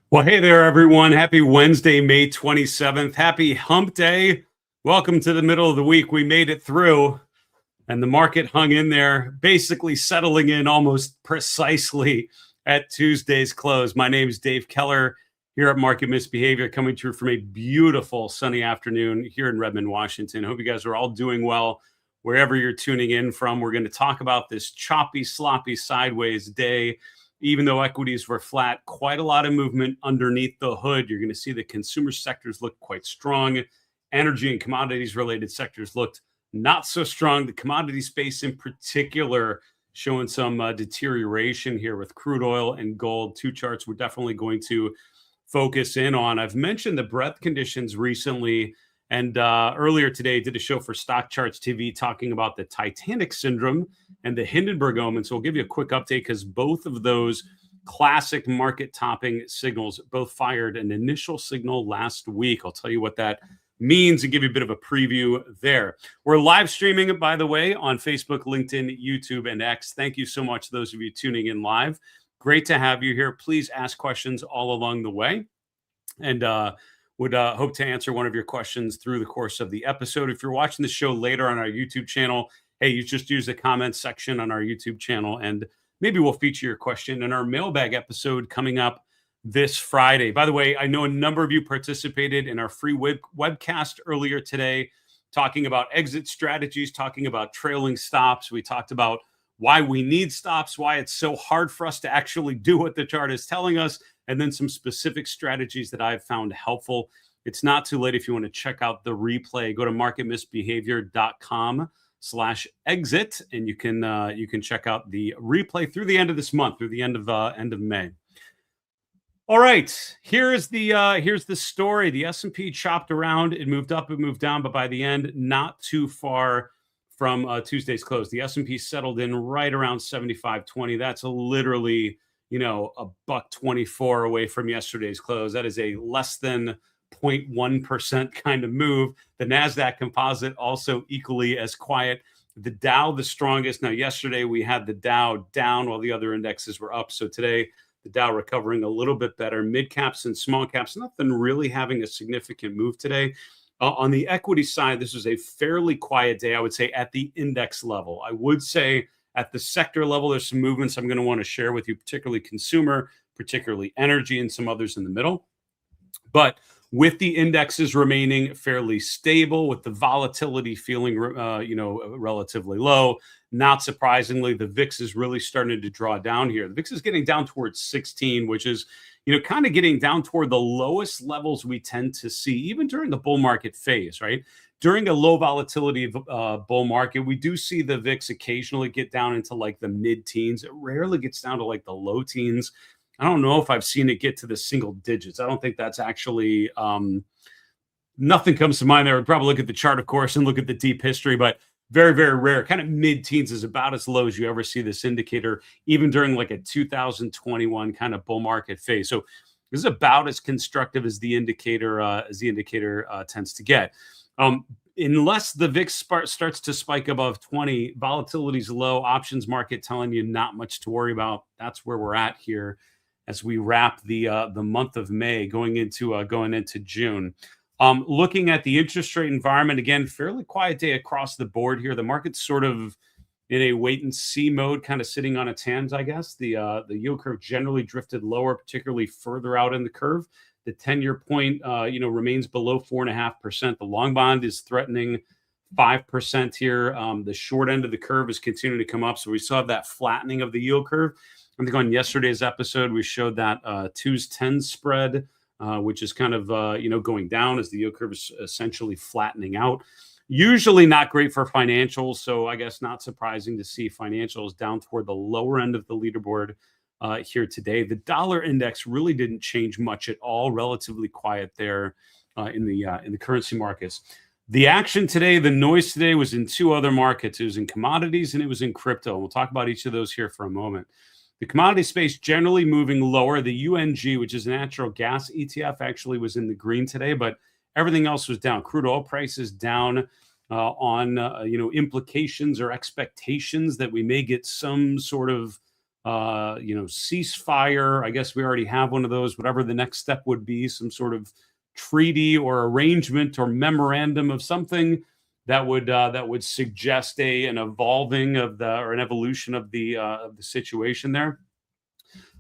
Well, hey there, everyone. Happy Wednesday, May 27th. Happy hump day. Welcome to the middle of the week. We made it through, and the market hung in there, basically settling in almost precisely at Tuesday's close. My name is Dave Keller here at Market Misbehavior, coming to you from a beautiful sunny afternoon here in Redmond, Washington. Hope you guys are all doing well wherever you're tuning in from. We're going to talk about this choppy, sloppy, sideways day. Even though equities were flat, quite a lot of movement underneath the hood. You're going to see the consumer sectors look quite strong. Energy and commodities related sectors looked not so strong. The commodity space in particular showing some deterioration here with crude oil and gold. Two charts we're definitely going to focus in on. I've mentioned the breadth conditions recently, and earlier today did a show for Stock Charts TV talking about the Titanic Syndrome and the Hindenburg Omen. So we'll give you a quick update because both of those classic market topping signals both fired an initial signal last week. I'll tell you what that means and give you a bit of a preview there. We're live streaming it, by the way, on Facebook, LinkedIn, YouTube, and X. Thank you so much, those of you tuning in live. Great to have you here. Please ask questions all along the way. And would hope to answer one of your questions through the course of the episode. If you're watching the show later on our YouTube channel, hey, you just use the comments section on our YouTube channel, and maybe we'll feature your question in our mailbag episode coming up this Friday. By the way, I know a number of you participated in our free webcast earlier today, talking about exit strategies, talking about trailing stops. We talked about why we need stops, why it's so hard for us to actually do what the chart is telling us, and then some specific strategies that I've found helpful. It's not too late if you want to check out the replay. Go to marketmisbehavior.com/exit, and you can check out the replay through the end of this month, through the end of May. All right, here's the story. The S&P chopped around. It moved up, it moved down, but by the end, not too far from Tuesday's close. The S&P settled in right around 75.20. That's literally $1.24 away from yesterday's close. That is a less than 0.1% kind of move. The Nasdaq composite also equally as quiet. The Dow the strongest. Now, yesterday we had the Dow down while the other indexes were up. So today the Dow recovering a little bit better. Mid caps and small caps, nothing really having a significant move today. On the equity side, this was a fairly quiet day, I would say, at the index level. I would say at the sector level, there's some movements I'm going to want to share with you, particularly consumer, particularly energy, and some others in the middle. But with the indexes remaining fairly stable, with the volatility feeling, relatively low, not surprisingly, the VIX is really starting to draw down here. The VIX is getting down towards 16, which is, kind of getting down toward the lowest levels we tend to see, even during the bull market phase, right? During a low volatility bull market, we do see the VIX occasionally get down into like the mid-teens. It rarely gets down to like the low teens. I don't know if I've seen it get to the single digits. I don't think that's actually, nothing comes to mind there. I'd probably look at the chart, of course, and look at the deep history, but very, very rare. Kind of mid-teens is about as low as you ever see this indicator, even during like a 2021 kind of bull market phase. So this is about as constructive as the indicator tends to get. Unless the VIX starts to spike above 20, volatility is low. Options market telling you not much to worry about. That's where we're at here as we wrap the month of May, going into June. Looking at the interest rate environment, again, fairly quiet day across the board here. The market's sort of in a wait and see mode, kind of sitting on its hands, I guess. The yield curve generally drifted lower, particularly further out in the curve. The 10-year point, remains below 4.5%. The long bond is threatening 5% here. The short end of the curve is continuing to come up. So we saw that flattening of the yield curve. I think on yesterday's episode, we showed that 2's 10 spread, which is kind of, going down as the yield curve is essentially flattening out. Usually not great for financials. So I guess not surprising to see financials down toward the lower end of the leaderboard here today. The dollar index really didn't change much at all. Relatively quiet there in the currency markets. The action today, the noise today was in two other markets. It was in commodities and it was in crypto. We'll talk about each of those here for a moment. The commodity space generally moving lower. The UNG, which is a natural gas ETF, actually was in the green today, but everything else was down. Crude oil prices down on implications or expectations that we may get some sort of ceasefire. I guess we already have one of those, whatever the next step would be, some sort of treaty or arrangement or memorandum of something that would suggest an evolving of or an evolution of the situation there.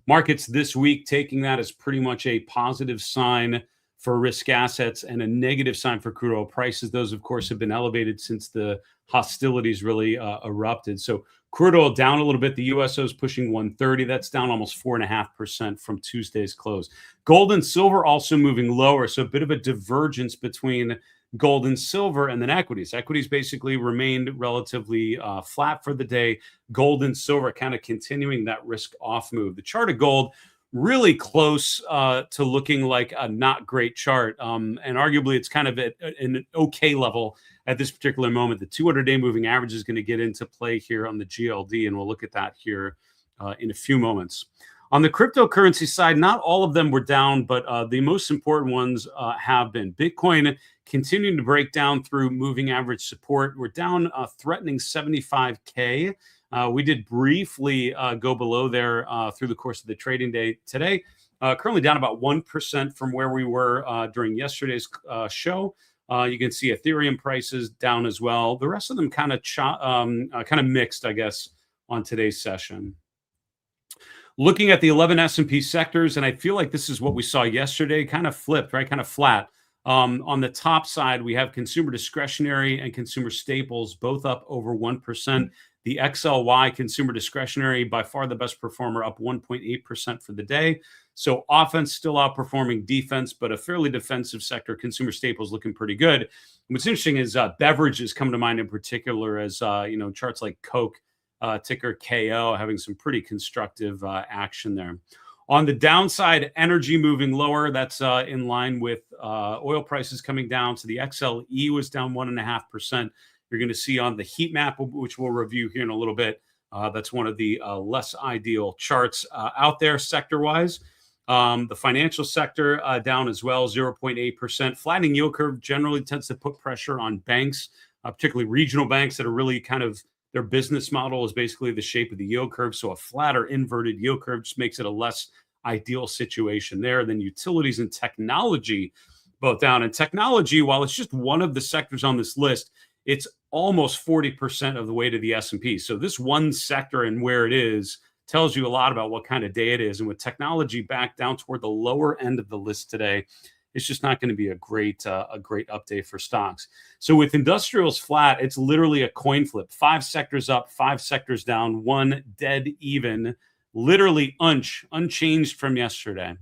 Markets this week taking that as pretty much a positive sign for risk assets and a negative sign for crude oil prices. Those, of course, have been elevated since the hostilities really erupted. So crude oil down a little bit. The USO is pushing 130. That's down almost 4.5% from Tuesday's close. Gold and silver also moving lower. So a bit of a divergence between gold and silver and then equities. Equities basically remained relatively flat for the day. Gold and silver kind of continuing that risk off move. The chart of gold really close to looking like a not great chart. And arguably it's kind of at an okay level at this particular moment. The 200-day moving average is going to get into play here on the GLD, and we'll look at that here in a few moments. On the cryptocurrency side, not all of them were down, but the most important ones have been. Bitcoin continuing to break down through moving average support. We're down threatening 75K. We did briefly go below there through the course of the trading day today. Currently down about 1% from where we were during yesterday's show. You can see Ethereum prices down as well. The rest of them kind of mixed, I guess, on today's session. Looking at the 11 S&P sectors, and I feel like this is what we saw yesterday, kind of flipped, right? Kind of flat. On the top side, we have consumer discretionary and consumer staples, both up over 1%. The XLY consumer discretionary, by far the best performer, up 1.8% for the day. So offense still outperforming defense, but a fairly defensive sector. Consumer staples looking pretty good. What's interesting is beverages come to mind in particular, as charts like Coke, ticker KO, having some pretty constructive action there. On the downside, energy moving lower. That's in line with oil prices coming down. So the XLE was down 1.5%. You're going to see on the heat map, which we'll review here in a little bit, that's one of the less ideal charts out there sector-wise. The financial sector down as well, 0.8%. Flattening yield curve generally tends to put pressure on banks, particularly regional banks that are really kind of, their business model is basically the shape of the yield curve. So a flatter inverted yield curve just makes it a less ideal situation there. Then utilities and technology both down. And technology, while it's just one of the sectors on this list, it's almost 40% of the way to the S&P. So this one sector and where it is tells you a lot about what kind of day it is. And with technology back down toward the lower end of the list today, it's just not going to be a great update for stocks. So with industrials flat, it's literally a coin flip. 5 sectors up, 5 sectors down, 1 dead even, literally unchanged from yesterday.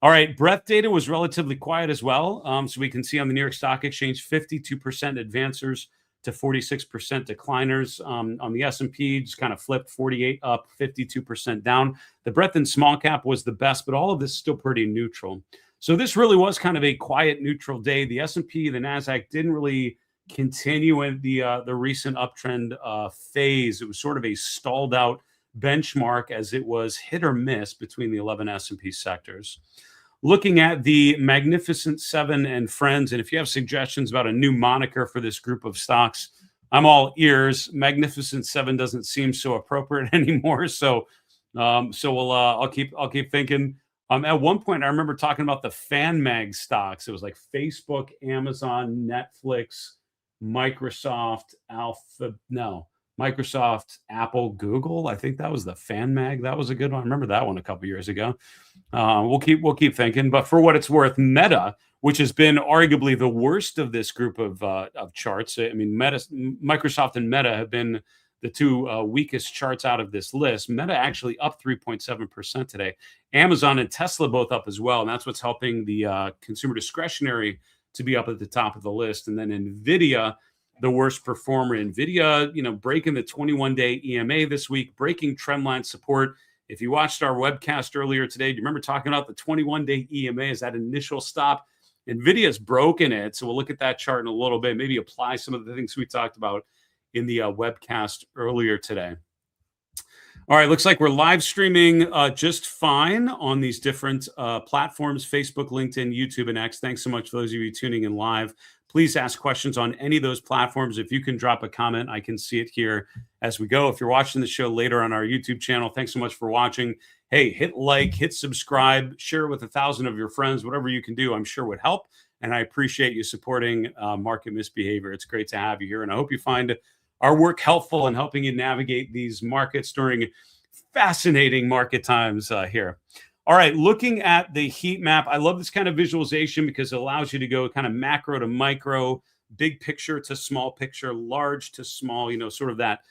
All right, breadth data was relatively quiet as well. So we can see on the New York Stock Exchange, 52% advancers to 46% decliners. On the S&P, just kind of flipped, 48 up, 52% down. The breadth in small cap was the best, but all of this is still pretty neutral. So this really was kind of a quiet, neutral day. The S&P, the Nasdaq didn't really continue in the recent uptrend phase. It was sort of a stalled out benchmark as it was hit or miss between the 11 S&P sectors. Looking at the Magnificent Seven and Friends, and if you have suggestions about a new moniker for this group of stocks, I'm all ears. Magnificent Seven doesn't seem so appropriate anymore, so I'll keep thinking. At one point, I remember talking about the fan mag stocks. It was like Facebook, Amazon, Netflix, Microsoft, Microsoft, Apple, Google. I think that was the fan mag. That was a good one. I remember that one a couple years ago. We'll keep thinking. But for what it's worth, Meta, which has been arguably the worst of this group of charts. I mean, Microsoft and Meta have been the two weakest charts out of this list. Meta actually up 3.7% today. Amazon and Tesla both up as well. And that's what's helping the consumer discretionary to be up at the top of the list. And then Nvidia, the worst performer. Nvidia, breaking the 21-day EMA this week, breaking trendline support. If you watched our webcast earlier today, do you remember talking about the 21-day EMA as that initial stop? Nvidia's broken it. So we'll look at that chart in a little bit, maybe apply some of the things we talked about in the webcast earlier today. All right, looks like we're live streaming just fine on these different platforms: Facebook, LinkedIn, YouTube, and X. Thanks so much for those of you tuning in live. Please ask questions on any of those platforms. If you can drop a comment, I can see it here as we go. If you're watching the show later on our YouTube channel, thanks so much for watching. Hey, hit like, hit subscribe, share it with 1,000 of your friends. Whatever you can do, I'm sure would help. And I appreciate you supporting Market Misbehavior. It's great to have you here, and I hope you find our work helpful in helping you navigate these markets during fascinating market times here. All right, looking at the heat map, I love this kind of visualization because it allows you to go kind of macro to micro, big picture to small picture, large to small, sort of that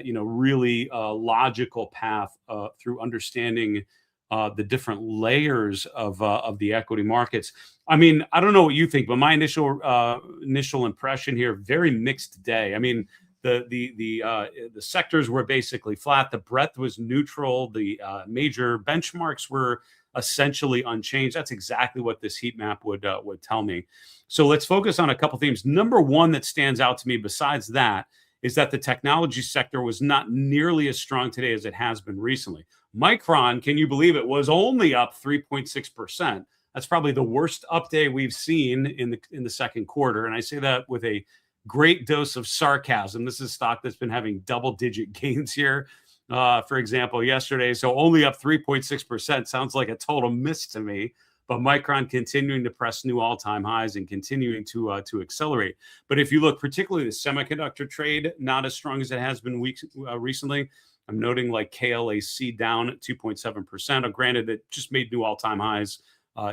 really logical path through understanding the different layers of the equity markets. I mean, I don't know what you think, but my initial impression here, very mixed day. I mean, the sectors were basically flat. The breadth was neutral. The major benchmarks were essentially unchanged. That's exactly what this heat map would tell me. So let's focus on a couple themes. Number one that stands out to me, besides that, is that the technology sector was not nearly as strong today as it has been recently. Micron, can you believe it, was only up 3.6%. That's probably the worst up day we've seen in the second quarter. And I say that with a great dose of sarcasm. This is stock that's been having double-digit gains here. For example, yesterday, so only up 3.6%. Sounds like a total miss to me. But Micron continuing to press new all-time highs and continuing to accelerate. But if you look, particularly the semiconductor trade, not as strong as it has been recently. I'm noting like KLAC down at 2.7%. Granted, it just made new all-time highs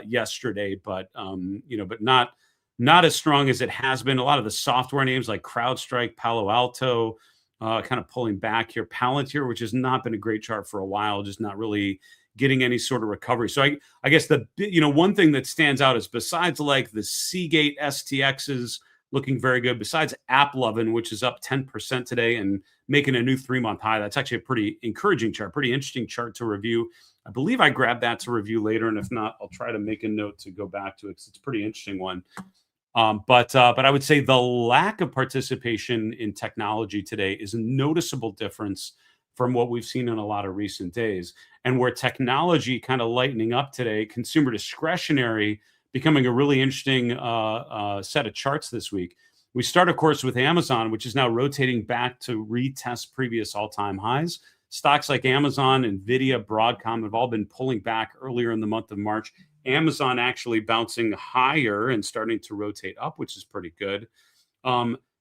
yesterday, but but not as strong as it has been. A lot of the software names like CrowdStrike, Palo Alto, kind of pulling back here. Palantir, which has not been a great chart for a while, just not really getting any sort of recovery. So I guess one thing that stands out is besides like the Seagate STXs looking very good, besides AppLovin, which is up 10% today and making a new 3-month high. That's actually a pretty encouraging chart, pretty interesting chart to review. I believe I grabbed that to review later, and if not, I'll try to make a note to go back to it because it's a pretty interesting one. But I would say the lack of participation in technology today is a noticeable difference from what we've seen in a lot of recent days. And where technology kind of lightening up today, consumer discretionary becoming a really interesting set of charts this week. We start, of course, with Amazon, which is now rotating back to retest previous all-time highs. Stocks like Amazon, Nvidia, Broadcom have all been pulling back earlier in the month of March. Amazon actually bouncing higher and starting to rotate up, which is pretty good.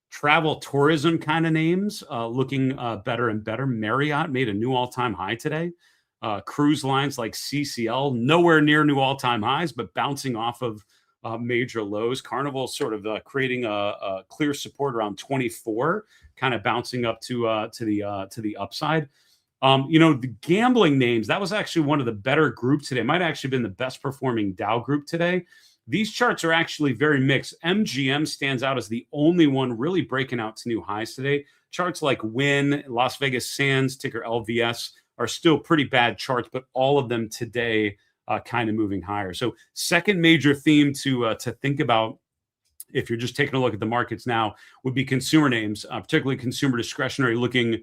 Travel tourism kind of names looking better and better. Marriott made a new all-time high today. Cruise lines like CCL, nowhere near new all-time highs, but bouncing off of major lows. Carnival sort of creating a clear support around 24, kind of bouncing up to the upside. The gambling names, that was actually one of the better groups today. Might have actually been the best performing Dow group today. These charts are actually very mixed. MGM stands out as the only one really breaking out to new highs today. Charts like Wynn, Las Vegas Sands, ticker LVS, are still pretty bad charts, but all of them today kind of moving higher. So second major theme to think about if you're just taking a look at the markets now would be consumer names, particularly consumer discretionary, looking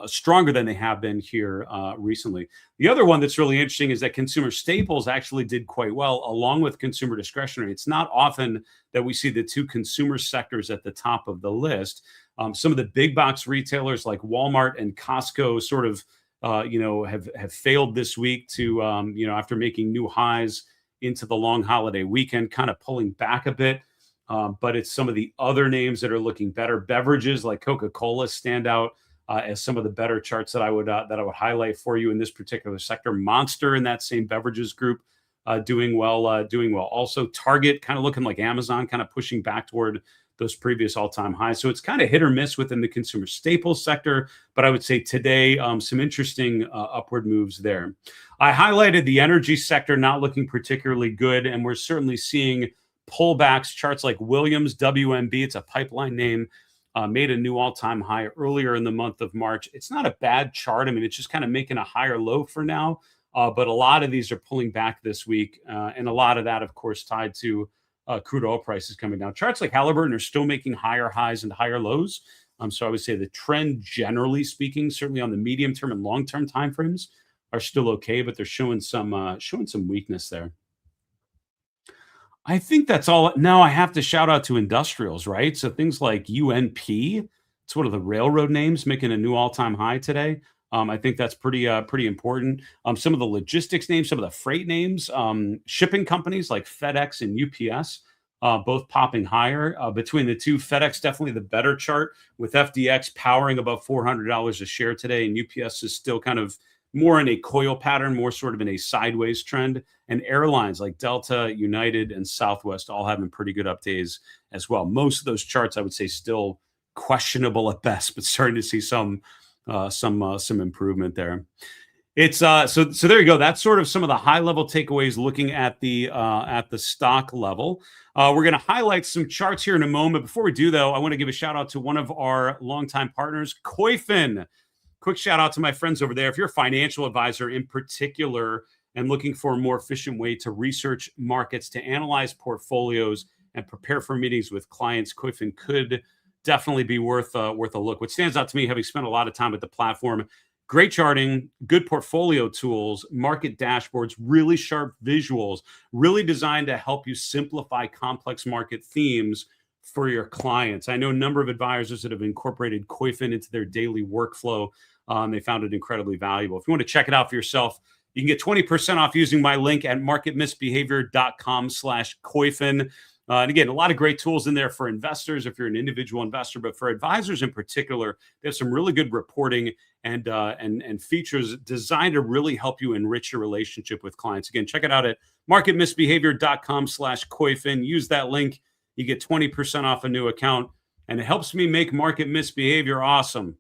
stronger than they have been here recently. The other one that's really interesting is that consumer staples actually did quite well along with consumer discretionary. It's not often that we see the two consumer sectors at the top of the list. Some of the big box retailers like Walmart and Costco sort of have failed this week to after making new highs into the long holiday weekend, kind of pulling back a bit. But it's some of the other names that are looking better. Beverages like Coca-Cola stand out as some of the better charts that I would highlight for you in this particular sector. Monster in that same beverages group doing well. Also, Target kind of looking like Amazon, kind of pushing back toward those previous all-time highs. So it's kind of hit or miss within the consumer staples sector. But I would say today, some interesting upward moves there. I highlighted the energy sector not looking particularly good, and we're certainly seeing pullbacks. Charts like Williams, WMB, it's a pipeline name, made a new all-time high earlier in the month of March. It's not a bad chart. I mean, it's just kind of making a higher low for now. But a lot of these are pulling back this week. And a lot of that, of course, tied to crude oil prices coming down. Charts like Halliburton are still making higher highs and higher lows. So I would say the trend, generally speaking, certainly on the medium term and long term timeframes, are still okay, but they're showing some weakness there. I think that's all. Now I have to shout out to industrials, right? So things like UNP, it's one of the railroad names, making a new all-time high today. I think that's pretty important. Some of the logistics names, some of the freight names, shipping companies like FedEx and UPS, both popping higher. Between the two, FedEx definitely the better chart with FDX powering above $400 a share today, and UPS is still kind of more in a coil pattern, more sort of in a sideways trend. And airlines like Delta, United, and Southwest all having pretty good up days as well. Most of those charts, I would say, still questionable at best, but starting to see some improvement there. It's so there you go. That's sort of some of the high level takeaways looking at the stock level. We're going to highlight some charts here in a moment. Before we do, though, I want to give a shout out to one of our longtime partners, Koifin. Quick shout out to my friends over there. If you're a financial advisor in particular and looking for a more efficient way to research markets, to analyze portfolios, and prepare for meetings with clients, Koifin could definitely be worth a look. What stands out to me, having spent a lot of time at the platform, great charting, good portfolio tools, market dashboards, really sharp visuals, really designed to help you simplify complex market themes for your clients. I know a number of advisors that have incorporated Koifin into their daily workflow. They found it incredibly valuable. If you want to check it out for yourself, you can get 20% off using my link at marketmisbehavior.com/Koifin. And again, a lot of great tools in there for investors if you're an individual investor, but for advisors in particular, they have some really good reporting and features designed to really help you enrich your relationship with clients. Again, check it out at marketmisbehavior.com/Koifin. Use that link. You get 20% off a new account, and it helps me make Market Misbehavior awesome.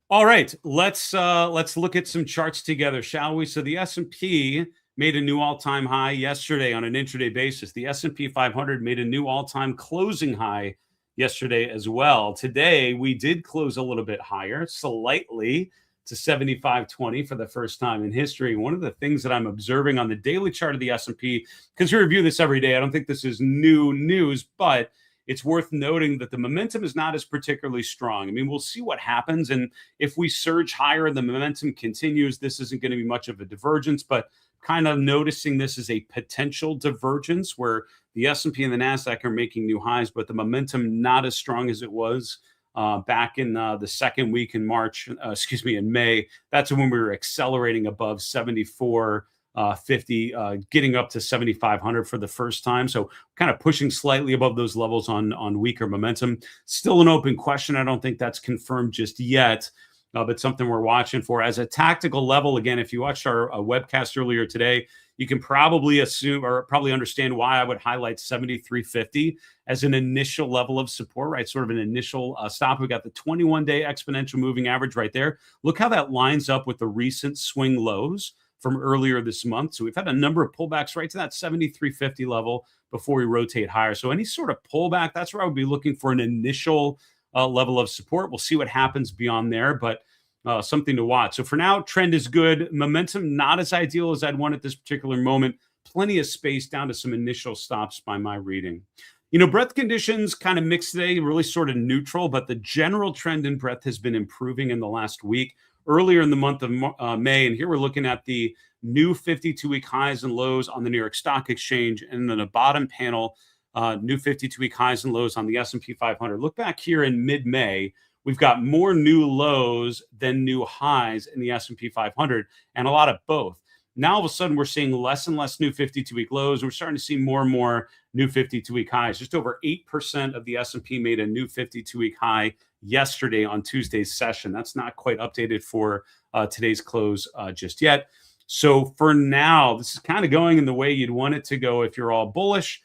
All right, let's look at some charts together, shall we? So the S&P made a new all-time high yesterday on an intraday basis. The S&P 500 made a new all-time closing high yesterday as well. Today, we did close a little bit higher, slightly, to 75.20 for the first time in history. One of the things that I'm observing on the daily chart of the S&P, because we review this every day, I don't think this is new news, but it's worth noting that the momentum is not as particularly strong. I mean, we'll see what happens. And if we surge higher and the momentum continues, this isn't going to be much of a divergence, but kind of noticing this as a potential divergence where the S&P and the Nasdaq are making new highs, but the momentum not as strong as it was back in the second week in in May. That's when we were accelerating above 74.50, getting up to 7,500 for the first time. So kind of pushing slightly above those levels on weaker momentum. Still an open question. I don't think that's confirmed just yet, but something we're watching for. As a tactical level, again, if you watched our webcast earlier today, you can probably assume or probably understand why I would highlight 73.50 as an initial level of support, right? Sort of an initial stop. We got the 21-day exponential moving average right there. Look how that lines up with the recent swing lows from earlier this month. So we've had a number of pullbacks right to that 73.50 level before we rotate higher. So any sort of pullback, that's where I would be looking for an initial level of support. We'll see what happens beyond there, but something to watch. So for now, trend is good. Momentum not as ideal as I'd want at this particular moment. Plenty of space down to some initial stops by my reading. You know, breadth conditions kind of mixed today, really sort of neutral, but the general trend in breadth has been improving in the last week. Earlier in the month of May, and here we're looking at the new 52-week highs and lows on the New York Stock Exchange, and then the bottom panel, new 52-week highs and lows on the S&P 500. Look back here in mid-May. We've got more new lows than new highs in the S&P 500, and a lot of both. Now, all of a sudden, we're seeing less and less new 52-week lows. We're starting to see more and more new 52-week highs. Just over 8% of the S&P made a new 52-week high yesterday on Tuesday's session. That's not quite updated for today's close just yet. So for now, this is kind of going in the way you'd want it to go if you're all bullish.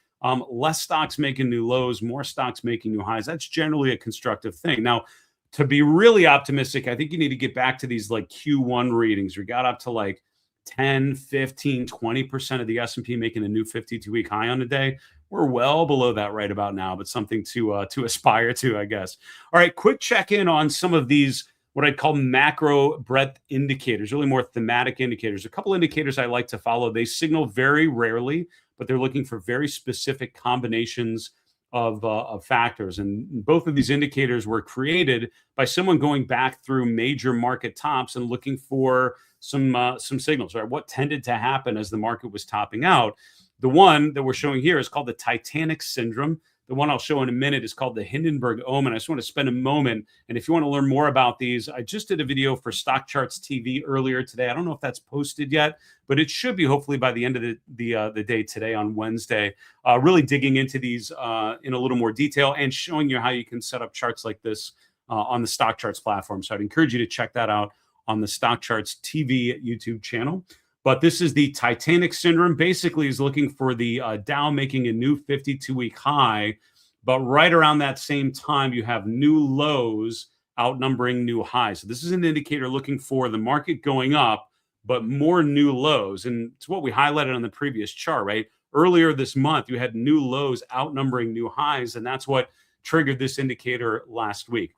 Less stocks making new lows, more stocks making new highs. That's generally a constructive thing. Now, to be really optimistic, I think you need to get back to these like Q1 readings. We got up to like 10, 15, 20% of the S&P making a new 52-week high on a day. We're well below that right about now, but something to aspire to, I guess. All right, quick check-in on some of these, what I'd call macro breadth indicators, really more thematic indicators. A couple indicators I like to follow. They signal very rarely, but they're looking for very specific combinations of factors. And both of these indicators were created by someone going back through major market tops and looking for some signals, right? What tended to happen as the market was topping out. The one that we're showing here is called the Titanic Syndrome. The one I'll show in a minute is called the Hindenburg Omen. I just want to spend a moment. And if you want to learn more about these, I just did a video for Stock Charts TV earlier today. I don't know if that's posted yet, but it should be hopefully by the end of the day today on Wednesday, really digging into these in a little more detail and showing you how you can set up charts like this on the Stock Charts platform. So I'd encourage you to check that out on the Stock Charts TV YouTube channel. But this is the Titanic Syndrome. Basically, is looking for the Dow making a new 52-week high. But right around that same time, you have new lows outnumbering new highs. So this is an indicator looking for the market going up, but more new lows. And it's what we highlighted on the previous chart, right? Earlier this month, you had new lows outnumbering new highs, and that's what triggered this indicator last week.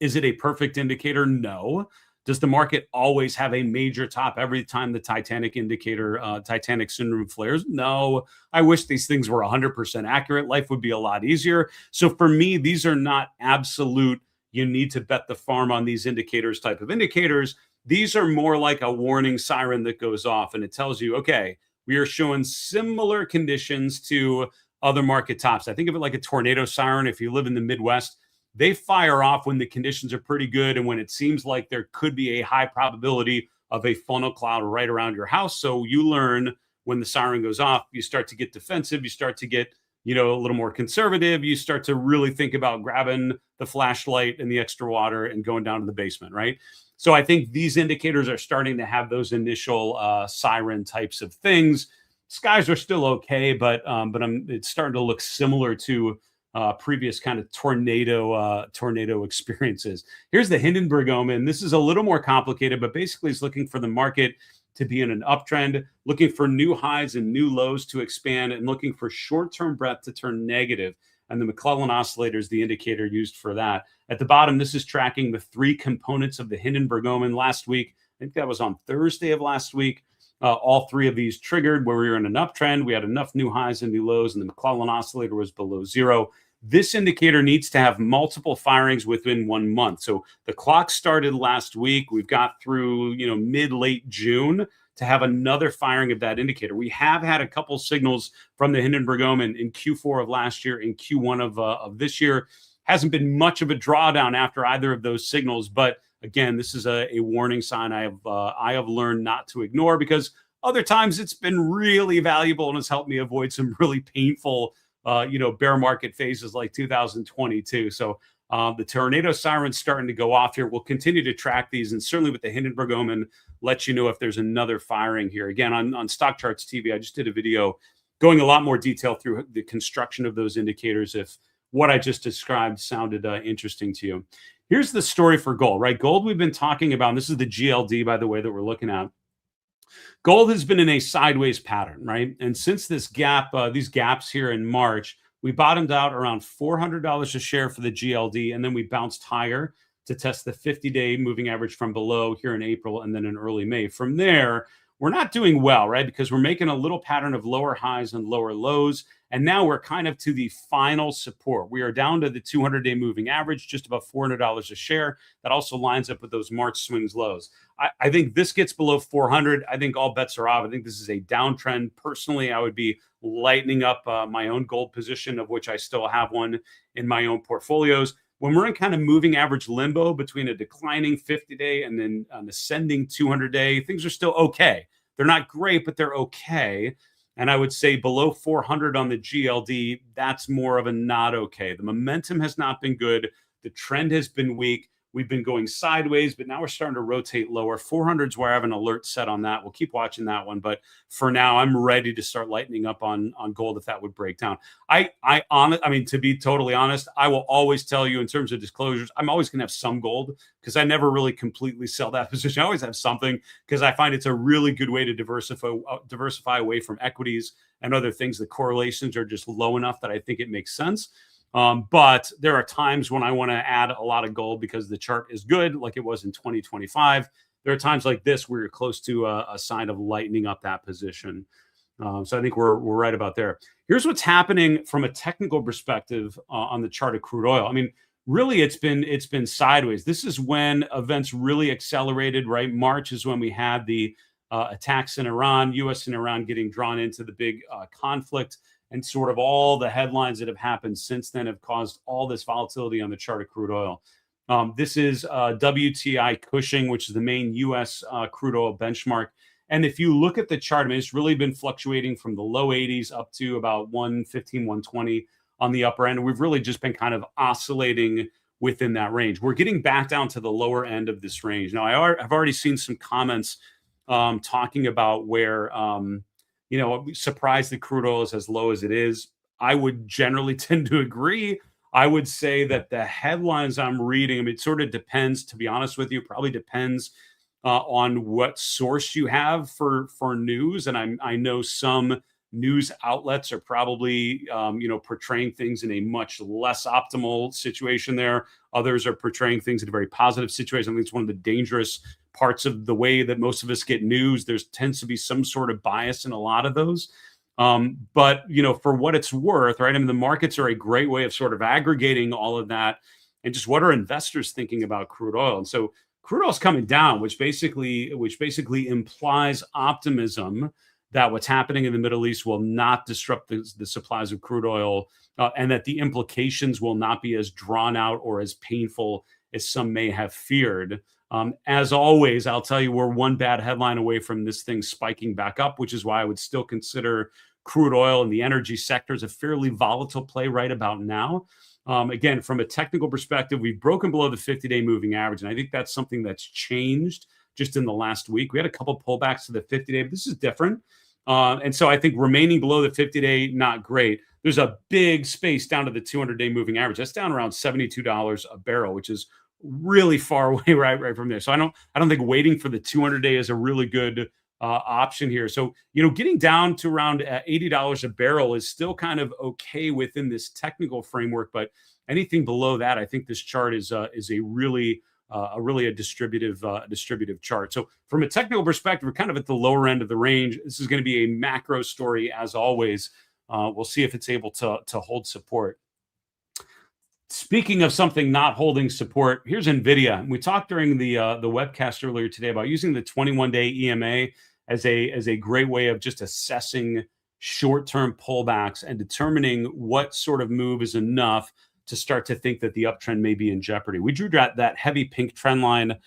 Is it a perfect indicator? No. Does the market always have a major top every time the Titanic Syndrome flares? No. I wish these things were 100% accurate. Life would be a lot easier. So for me, these are not absolute, you need to bet the farm on these indicators type of indicators. These are more like a warning siren that goes off and it tells you, okay, we are showing similar conditions to other market tops. I think of it like a tornado siren. If you live in the Midwest, they fire off when the conditions are pretty good and when it seems like there could be a high probability of a funnel cloud right around your house. So you learn when the siren goes off, you start to get defensive, you start to get, a little more conservative, you start to really think about grabbing the flashlight and the extra water and going down to the basement, right? So I think these indicators are starting to have those initial siren types of things. Skies are still okay, but it's starting to look similar to previous kind of tornado experiences. Here's the Hindenburg Omen. This is a little more complicated, but basically it's looking for the market to be in an uptrend, looking for new highs and new lows to expand, and looking for short-term breadth to turn negative. And the McClellan oscillator is the indicator used for that. At the bottom, this is tracking the three components of the Hindenburg Omen last week. I think that was on Thursday of last week. All three of these triggered where we were in an uptrend. We had enough new highs and new lows, and the McClellan oscillator was below zero. This indicator needs to have multiple firings within 1 month. So the clock started last week. We've got through, mid-late June to have another firing of that indicator. We have had a couple signals from the Hindenburg Omen in Q4 of last year, in Q1 of this year. Hasn't been much of a drawdown after either of those signals. But again, this is a warning sign I have learned not to ignore, because other times it's been really valuable and has helped me avoid some really painful bear market phases like 2022. So the tornado siren's starting to go off here. We'll continue to track these, and certainly with the Hindenburg Omen, let you know if there's another firing here. Again, on Stock Charts TV, I just did a video going a lot more detail through the construction of those indicators if what I just described sounded interesting to you. Here's the story for gold, right? Gold we've been talking about, and this is the GLD, by the way, that we're looking at. Gold has been in a sideways pattern, right? And since this gap, these gaps here in March, we bottomed out around $400 a share for the GLD, and then we bounced higher to test the 50-day moving average from below here in April and then in early May. From there, we're not doing well, right? Because we're making a little pattern of lower highs and lower lows. And now we're kind of to the final support. We are down to the 200-day moving average, just about $400 a share. That also lines up with those March swings lows. I think this gets below 400. I think all bets are off. I think this is a downtrend. Personally, I would be lightening up my own gold position, of which I still have one in my own portfolios. When we're in kind of moving average limbo between a declining 50-day and then an ascending 200-day, things are still okay. They're not great, but they're okay. And I would say below 400 on the GLD, that's more of a not okay. The momentum has not been good. The trend has been weak. We've been going sideways, but now we're starting to rotate lower. 400 is where I have an alert set on that. We'll keep watching that one. But for now, I'm ready to start lightening up on gold if that would break down. To be totally honest, I will always tell you in terms of disclosures, I'm always going to have some gold because I never really completely sell that position. I always have something because I find it's a really good way to diversify away from equities and other things. The correlations are just low enough that I think it makes sense. But there are times when I want to add a lot of gold because the chart is good, like it was in 2025. There are times like this where you're close to a sign of lightening up that position. So I think we're right about there. Here's what's happening from a technical perspective on the chart of crude oil. I mean, really, it's been sideways. This is when events really accelerated. Right, March is when we had the attacks in Iran, U.S. and Iran getting drawn into the big conflict, and sort of all the headlines that have happened since then have caused all this volatility on the chart of crude oil. This is WTI Cushing, which is the main U.S. Crude oil benchmark. And if you look at the chart, I mean, it's really been fluctuating from the low 80s up to about 115, 120 on the upper end. We've really just been kind of oscillating within that range. We're getting back down to the lower end of this range. Now, I've already seen some comments talking about where, surprised that crude oil is as low as it is. I would generally tend to agree. I would say that the headlines I'm reading, I mean, it sort of depends, to be honest with you, probably depends on what source you have for news. And I know some news outlets are probably portraying things in a much less optimal situation there. Others are portraying things in a very positive situation. I think it's one of the dangerous parts of the way that most of us get news. There tends to be some sort of bias in a lot of those. But for what it's worth, right? I mean, the markets are a great way of sort of aggregating all of that and just what are investors thinking about crude oil. And so crude oil is coming down, which basically implies optimism that what's happening in the Middle East will not disrupt the supplies of crude oil, and that the implications will not be as drawn out or as painful as some may have feared. As always, I'll tell you, we're one bad headline away from this thing spiking back up, which is why I would still consider crude oil and the energy sector as a fairly volatile play right about now. Again, from a technical perspective, we've broken below the 50-day moving average, and I think that's something that's changed just in the last week. We had a couple pullbacks to the 50-day, but this is different. And so I think remaining below the 50-day, not great. There's a big space down to the 200-day moving average. That's down around $72 a barrel, which is really far away right from there. So I don't think waiting for the 200-day is a really good option here. So, getting down to around $80 a barrel is still kind of okay within this technical framework, but anything below that, I think this chart is a really distributive chart. So from a technical perspective, we're kind of at the lower end of the range. This is going to be a macro story as always. We'll see if it's able to hold support. Speaking of something not holding support, here's Nvidia. We talked during the webcast earlier today about using the 21-day EMA as a great way of just assessing short-term pullbacks and determining what sort of move is enough to start to think that the uptrend may be in jeopardy. We drew that heavy pink trend line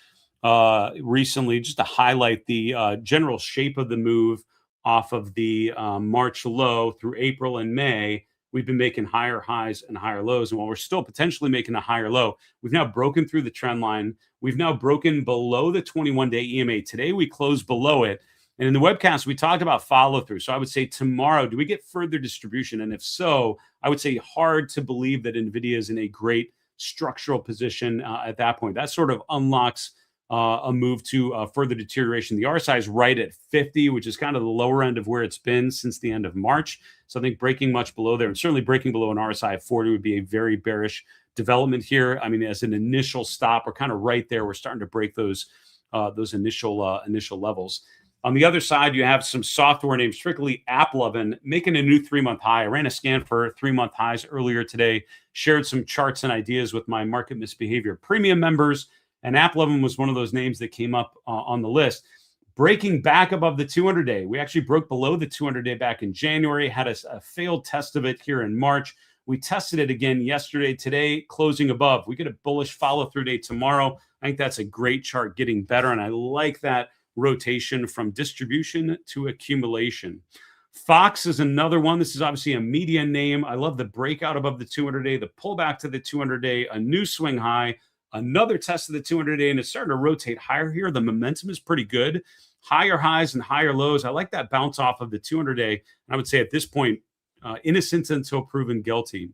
recently just to highlight the general shape of the move off of the March low through April and May. We've been making higher highs and higher lows. And while we're still potentially making a higher low, we've now broken through the trend line. We've now broken below the 21-day EMA. Today, we closed below it. And in the webcast, we talked about follow through. So I would say tomorrow, do we get further distribution? And if so, I would say hard to believe that Nvidia is in a great structural position at that point. That sort of unlocks a move to further deterioration. The RSI is right at 50, which is kind of the lower end of where it's been since the end of March. So I think breaking much below there, and certainly breaking below an RSI of 40 would be a very bearish development here. I mean, as an initial stop, we're kind of right there. We're starting to break those initial levels. On the other side, you have some software named strictly AppLovin making a new 3-month high. I ran a scan for 3-month highs earlier today, shared some charts and ideas with my market misbehavior premium members, and AppLovin was one of those names that came up on the list. Breaking back above the 200-day. We actually broke below the 200-day back in January, had a failed test of it here in March. We tested it again yesterday. Today, closing above. We get a bullish follow-through day tomorrow. I think that's a great chart getting better, and I like that rotation from distribution to accumulation. Fox is another one. This is obviously a media name. I love the breakout above the 200-day, the pullback to the 200-day, a new swing high, another test of the 200-day, and it's starting to rotate higher here. The momentum is pretty good. Higher highs and higher lows. I like that bounce off of the 200-day. I would say at this point, innocent until proven guilty.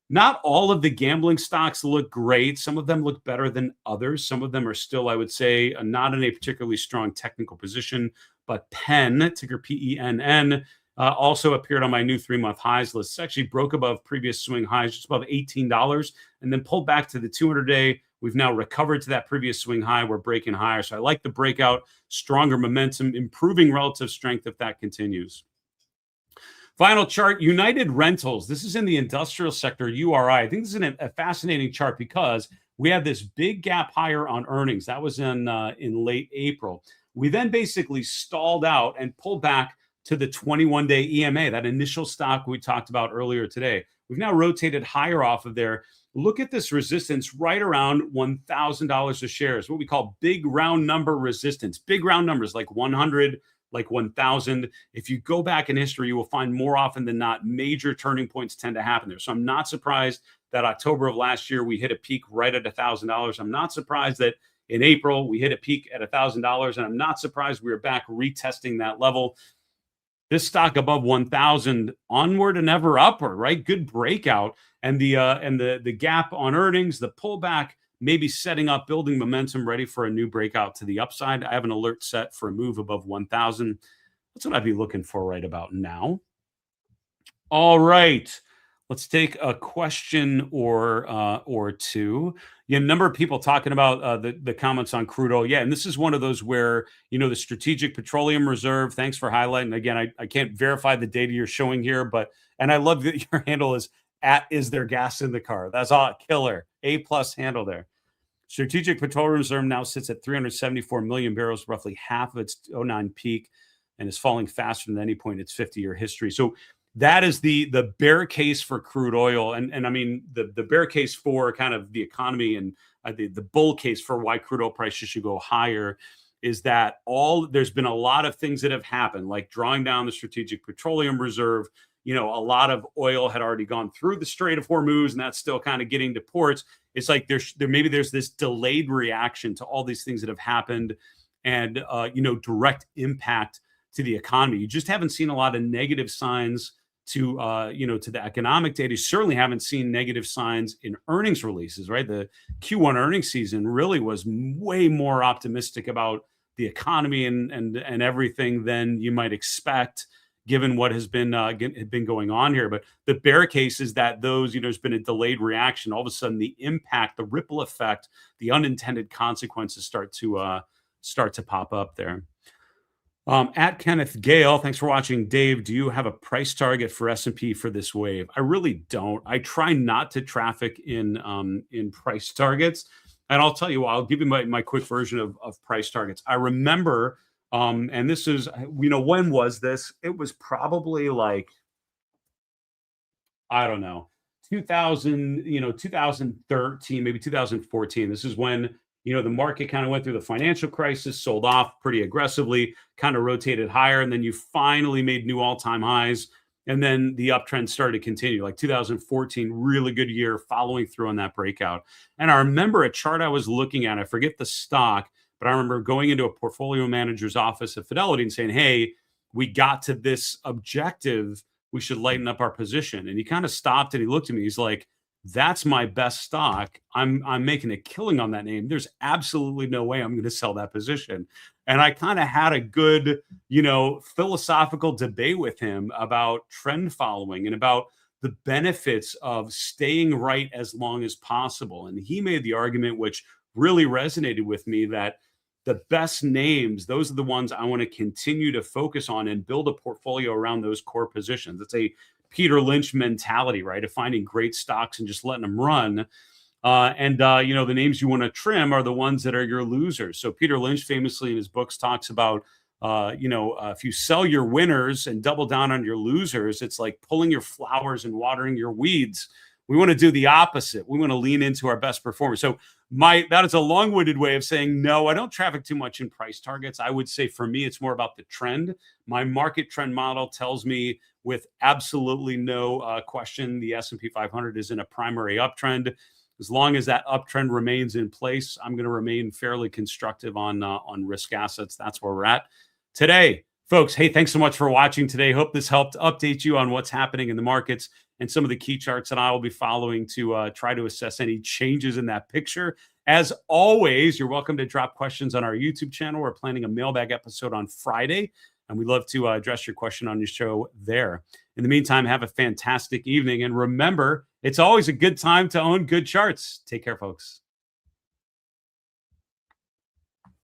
Not all of the gambling stocks look great. Some of them look better than others. Some of them are still, I would say, not in a particularly strong technical position. But Penn, ticker PENN, also appeared on my new 3-month highs list. It actually broke above previous swing highs, just above $18, and then pulled back to the 200-day. We've now recovered to that previous swing high. We're breaking higher. So I like the breakout, stronger momentum, improving relative strength if that continues. Final chart, United Rentals. This is in the industrial sector, URI. I think this is a fascinating chart because we had this big gap higher on earnings. That was in late April. We then basically stalled out and pulled back to the 21-day EMA, that initial stock we talked about earlier today. We've now rotated higher off of there. Look at this resistance right around $1,000 a share. Is what we call big round number resistance. Big round numbers like 100, like 1,000. If you go back in history, you will find more often than not major turning points tend to happen there. So I'm not surprised that October of last year we hit a peak right at $1,000. I'm not surprised that in April we hit a peak at $1,000, and I'm not surprised we were back retesting that level. This stock above 1,000, onward and ever upward, right? Good breakout, and the gap on earnings, the pullback, maybe setting up, building momentum, ready for a new breakout to the upside. I have an alert set for a move above 1,000. That's what I'd be looking for right about now. All right, let's take a question or two. Yeah, a number of people talking about the comments on crude oil. Yeah, and this is one of those where, the Strategic Petroleum Reserve, thanks for highlighting. Again, I can't verify the data you're showing here, and I love that your handle is @is there gas in the car. That's all killer. A+ handle there. Strategic Petroleum Reserve now sits at 374 million barrels, roughly half of its 2009 peak, and is falling faster than any point in its 50-year history. So that is the bear case for crude oil. And I mean, the bear case for kind of the economy, and the bull case for why crude oil prices should go higher is that there's been a lot of things that have happened, like drawing down the Strategic Petroleum Reserve. A lot of oil had already gone through the Strait of Hormuz, and that's still kind of getting to ports. It's like there's this delayed reaction to all these things that have happened, and direct impact to the economy. You just haven't seen a lot of negative signs to the economic data. You certainly haven't seen negative signs in earnings releases, right? The Q1 earnings season really was way more optimistic about the economy and everything than you might expect, given what has been going on here. But the bear case is that there's been a delayed reaction. All of a sudden, the impact, the ripple effect, the unintended consequences start to pop up there. At Kenneth Gale, thanks for watching. Dave, do you have a price target for S&P for this wave? I really don't. I try not to traffic in price targets. And I'll tell you, I'll give you my quick version of price targets. I remember, and this is, when was this? It was probably like, I don't know, 2013, maybe 2014. This is when the market kind of went through the financial crisis, sold off pretty aggressively, kind of rotated higher, and then you finally made new all-time highs, and then the uptrend started to continue. Like 2014, really good year, following through on that breakout. And I remember a chart I was looking at, I forget the stock, but I remember going into a portfolio manager's office at Fidelity and saying, hey, we got to this objective, we should lighten up our position. And he kind of stopped and he looked at me, he's like, that's my best stock. I'm making a killing on that name. There's absolutely no way I'm going to sell that position. And I kind of had a good, philosophical debate with him about trend following and about the benefits of staying right as long as possible. And he made the argument, which really resonated with me, that the best names, those are the ones I want to continue to focus on and build a portfolio around those core positions. It's a Peter Lynch mentality, right? Of finding great stocks and just letting them run. The names you want to trim are the ones that are your losers. So Peter Lynch famously in his books talks about, if you sell your winners and double down on your losers, it's like pulling your flowers and watering your weeds. We want to do the opposite. We want to lean into our best performers. So that is a long-winded way of saying, no, I don't traffic too much in price targets. I would say for me, it's more about the trend. My market trend model tells me with absolutely no question, the S&P 500 is in a primary uptrend. As long as that uptrend remains in place, I'm going to remain fairly constructive on risk assets. That's where we're at today. Folks, hey, thanks so much for watching today. Hope this helped update you on what's happening in the markets and some of the key charts that I will be following to try to assess any changes in that picture. As always, you're welcome to drop questions on our YouTube channel. We're planning a mailbag episode on Friday, and we'd love to address your question on your show there. In the meantime, have a fantastic evening. And remember, it's always a good time to own good charts. Take care, folks.